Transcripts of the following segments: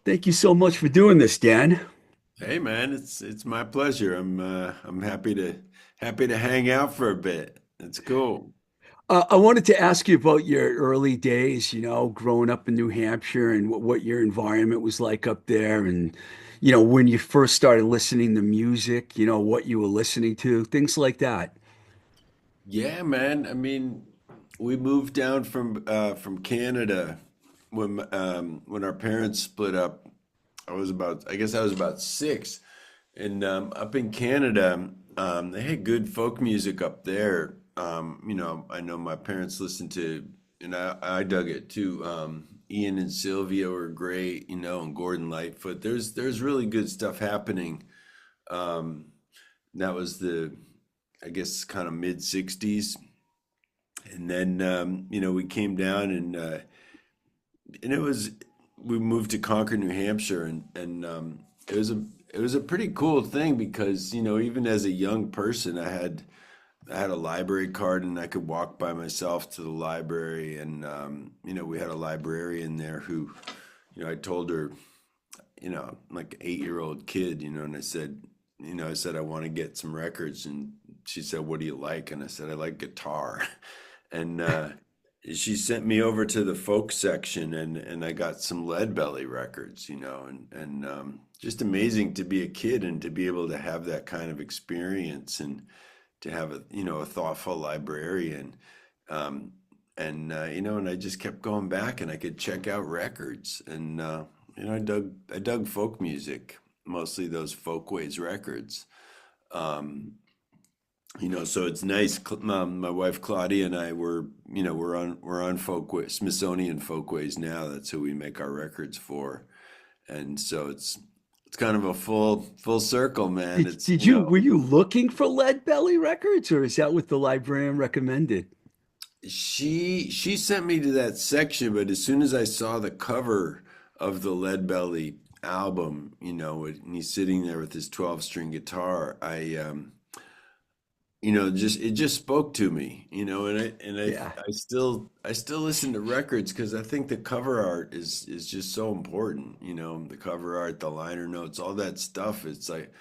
Thank you so much for doing this, Dan. Hey man, it's my pleasure. I'm happy to hang out for a bit. It's cool. I wanted to ask you about your early days, growing up in New Hampshire and what your environment was like up there. And, when you first started listening to music, what you were listening to, things like that. Yeah, man. I mean, we moved down from Canada when our parents split up. I guess I was about six, and up in Canada, they had good folk music up there. I know my parents listened to, and I dug it too. Ian and Sylvia were great, and Gordon Lightfoot. There's really good stuff happening. Um, that was I guess, kind of mid '60s, and then we came down and we moved to Concord, New Hampshire, and it was a pretty cool thing because even as a young person, I had a library card and I could walk by myself to the library, and we had a librarian there who, I told her, like an 8-year-old kid, and I said I want to get some records, and she said, "What do you like?" And I said, "I like guitar." And she sent me over to the folk section, and I got some Lead Belly records, and just amazing to be a kid and to be able to have that kind of experience, and to have a thoughtful librarian. Um, and I just kept going back, and I could check out records, and I dug folk music, mostly those Folkways records. Um, so it's nice. My wife Claudia and I we're on Smithsonian Folkways now. That's who we make our records for, and so it's kind of a full circle, man. Did, It's did you, were you looking for Lead Belly records, or is that what the librarian recommended? she sent me to that section, but as soon as I saw the cover of the Lead Belly album, and he's sitting there with his 12-string guitar, just it just spoke to me, Yeah. I still listen to records because I think the cover art is just so important, the cover art, the liner notes, all that stuff. It's like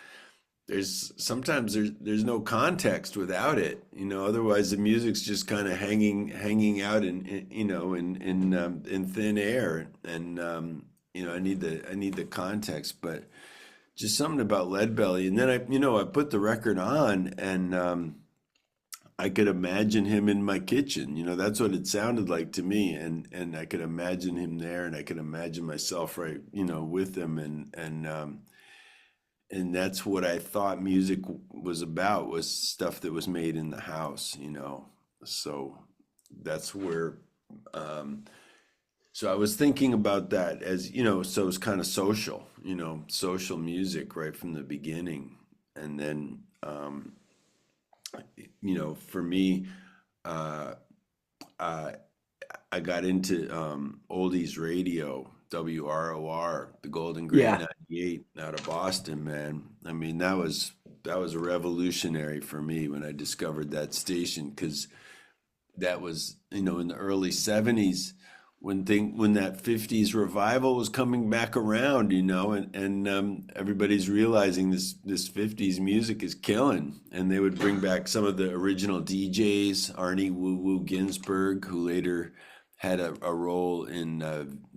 there's no context without it, otherwise the music's just kind of hanging out in thin air, and I need the context, but just something about Leadbelly. And then I put the record on, and I could imagine him in my kitchen. That's what it sounded like to me, and I could imagine him there, and I could imagine myself right, with him, and that's what I thought music was about, was stuff that was made in the house. So that's where um so I was thinking about that, as so it's kind of social music right from the beginning. And then for me, uh I I got into oldies radio, WROR, the Golden Great Yeah. 98 out of Boston, man. I mean, that was a revolutionary for me when I discovered that station, because that was, in the early 70s, when that 50s revival was coming back around, and everybody's realizing this 50s music is killing, and they would bring back some of the original DJs, Arnie Woo Woo Ginsburg, who later had a role in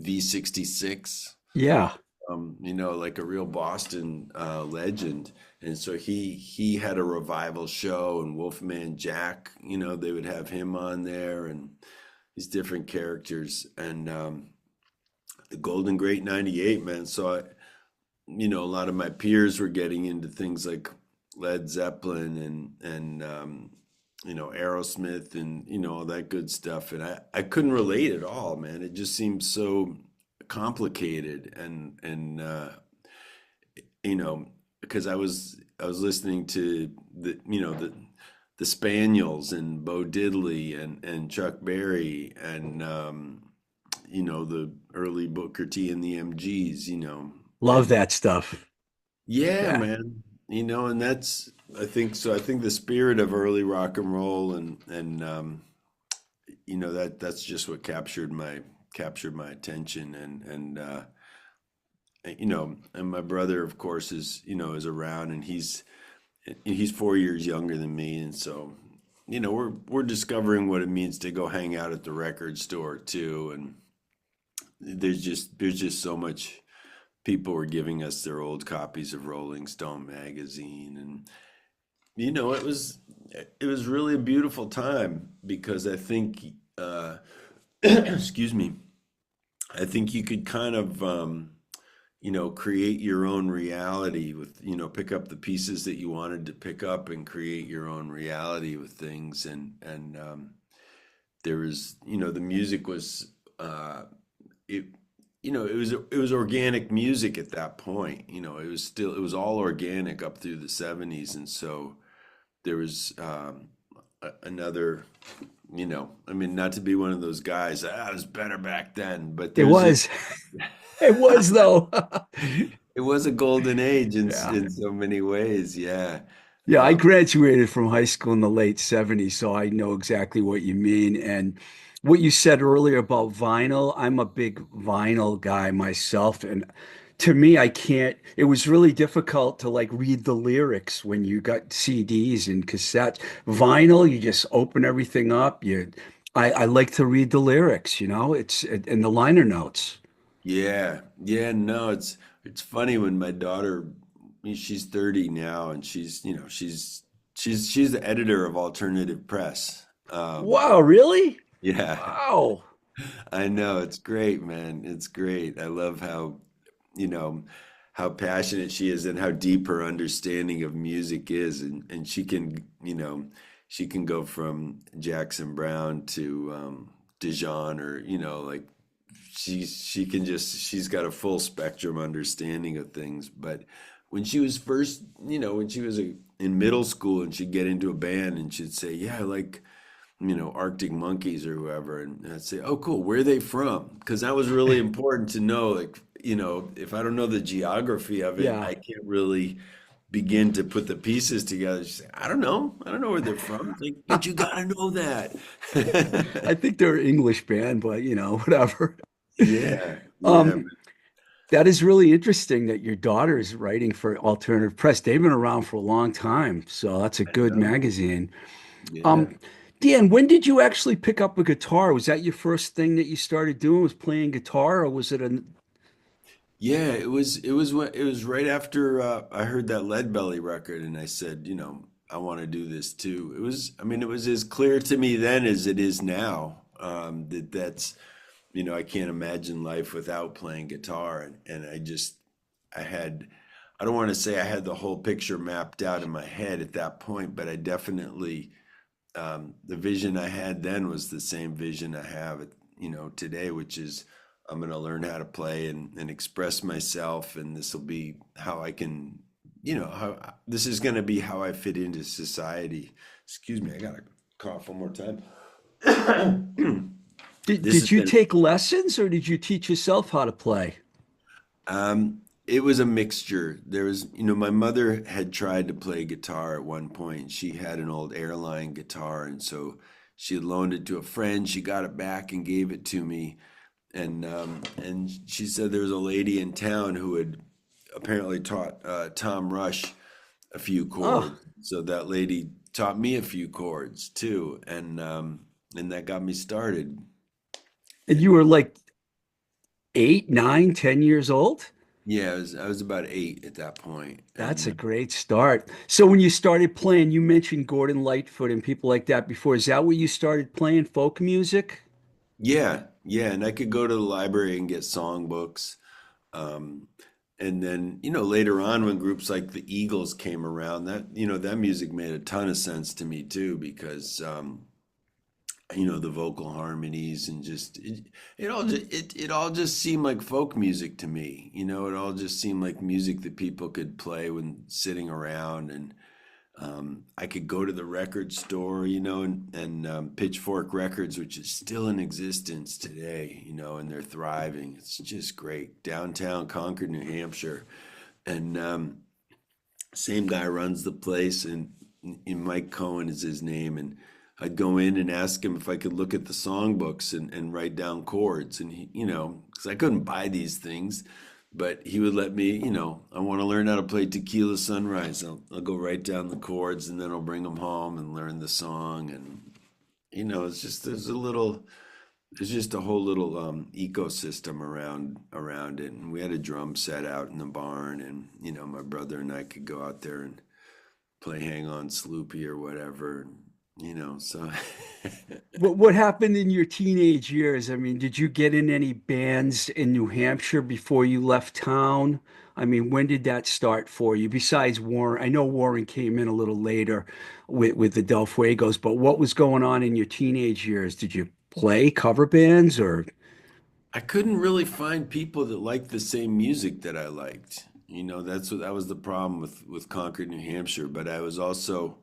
V66, Yeah. like a real Boston legend. And so he had a revival show, and Wolfman Jack, they would have him on there, and these different characters, and the Golden Great 98, man. So a lot of my peers were getting into things like Led Zeppelin and Aerosmith, and all that good stuff, and I couldn't relate at all, man. It just seemed so complicated, and because I was listening to the Spaniels and Bo Diddley and Chuck Berry, and the early Booker T and the MGs. Love And that stuff. yeah, Yeah. man, and that's, I think so. I think the spirit of early rock and roll, and that's just what captured my attention, and and my brother, of course, is around, and he's 4 years younger than me, and so we're discovering what it means to go hang out at the record store too, and there's just so much. People were giving us their old copies of Rolling Stone magazine, and it was really a beautiful time because I think excuse me, I think you could kind of create your own reality with, pick up the pieces that you wanted to pick up and create your own reality with things. And there was, the music was, it, it was organic music at that point. It was all organic up through the 70s. And so there was another, I mean, not to be one of those guys, it was better back then, but It there's just, was. It was though. it was a golden age Yeah. in so many ways. Yeah. Yeah, I Um, graduated from high school in the late 70s, so I know exactly what you mean. And what you said earlier about vinyl, I'm a big vinyl guy myself. And to me, I can't, it was really difficult to like read the lyrics when you got CDs and cassettes. Vinyl, you just open everything up. I like to read the lyrics, it's in the liner notes. yeah. Yeah. No, it's funny when my daughter, she's 30 now, and she's the editor of alternative press. Wow, really? Yeah. Wow. I know. It's great, man. It's great. I love you know, how passionate she is and how deep her understanding of music is. And she can go from Jackson Brown to Dijon, or, like she's got a full spectrum understanding of things. But when she was in middle school, and she'd get into a band and she'd say, yeah, I like, Arctic Monkeys or whoever. And I'd say, oh, cool, where are they from? Because that was really important to know. Like, if I don't know the geography of it, Yeah. I can't really begin to put the pieces together. She say, I don't know. I don't know where they're from. It's like, but you gotta know I that. think they're an English band, but whatever. Yeah, yeah, Um, that is really interesting that your daughter is writing for Alternative Press. They've been around for a long time, so that's a I good know. magazine. Yeah. Um, Dan, when did you actually pick up a guitar? Was that your first thing that you started doing, was playing guitar, or was it a Yeah, it was right after I heard that Lead Belly record, and I said, I want to do this too. I mean, it was as clear to me then as it is now, I can't imagine life without playing guitar, and I had, I don't want to say I had the whole picture mapped out in my head at that point, but I definitely, the vision I had then was the same vision I have, today, which is I'm going to learn how to play and express myself, and this will be how I can, how this is going to be how I fit into society. Excuse me, I got to cough one more time. did, This did has you been take lessons or did you teach yourself how to play? It was a mixture. There was, my mother had tried to play guitar at one point. She had an old airline guitar, and so she had loaned it to a friend. She got it back and gave it to me, and she said there was a lady in town who had apparently taught Tom Rush a few Oh, chords. So that lady taught me a few chords too, and that got me started. and you And were like 8, 9, 10 years old? yeah, I was about 8 at that point, That's and a great start. So when you started playing, you mentioned Gordon Lightfoot and people like that before. Is that where you started playing folk music? yeah, yeah, and I could go to the library and get songbooks. Um, and then, later on when groups like the Eagles came around, that music made a ton of sense to me too, because the vocal harmonies, and just it all just seemed like folk music to me. It all just seemed like music that people could play when sitting around, and I could go to the record store, and Pitchfork Records, which is still in existence today, and they're thriving. It's just great. Downtown Concord, New Hampshire. And same guy runs the place, and Mike Cohen is his name. And I'd go in and ask him if I could look at the songbooks and write down chords. And because I couldn't buy these things, But he would let me, I want to learn how to play Tequila Sunrise. I'll go write down the chords and then I'll bring them home and learn the song. And, it's just, there's just a whole little ecosystem around it. And we had a drum set out in the barn and, my brother and I could go out there and play Hang On Sloopy or whatever, so. What happened in your teenage years? I mean, did you get in any bands in New Hampshire before you left town? I mean, when did that start for you? Besides Warren, I know Warren came in a little later with the Del Fuegos, but what was going on in your teenage years? Did you play cover bands or? I couldn't really find people that liked the same music that I liked. That was the problem with Concord, New Hampshire. But I was also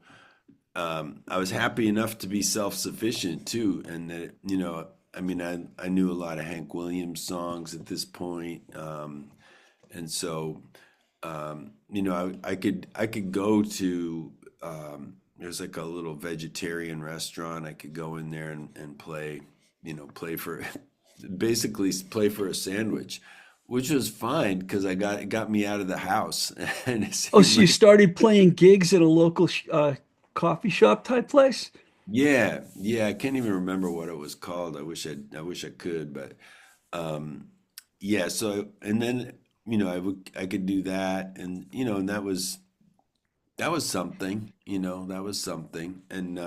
I was happy enough to be self-sufficient too, and that I mean, I knew a lot of Hank Williams songs at this point, and so I could go to there's like a little vegetarian restaurant. I could go in there and play, play for basically play for a sandwich, which was fine because it got me out of the house, and it Oh, seemed so you like. started playing gigs at a local coffee shop type place? Yeah, yeah, I can't even remember what it was called. I wish I could, but um yeah, so and then I could do that and and that was something, that was something. And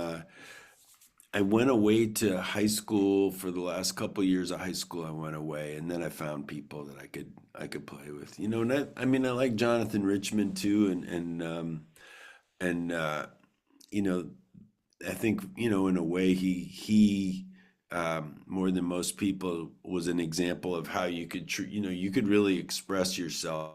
I went away to high school for the last couple years of high school. I went away and then I found people that I could play with. And I mean I like Jonathan Richmond too and you know I think, in a way, he more than most people was an example of how you could, you could really express yourself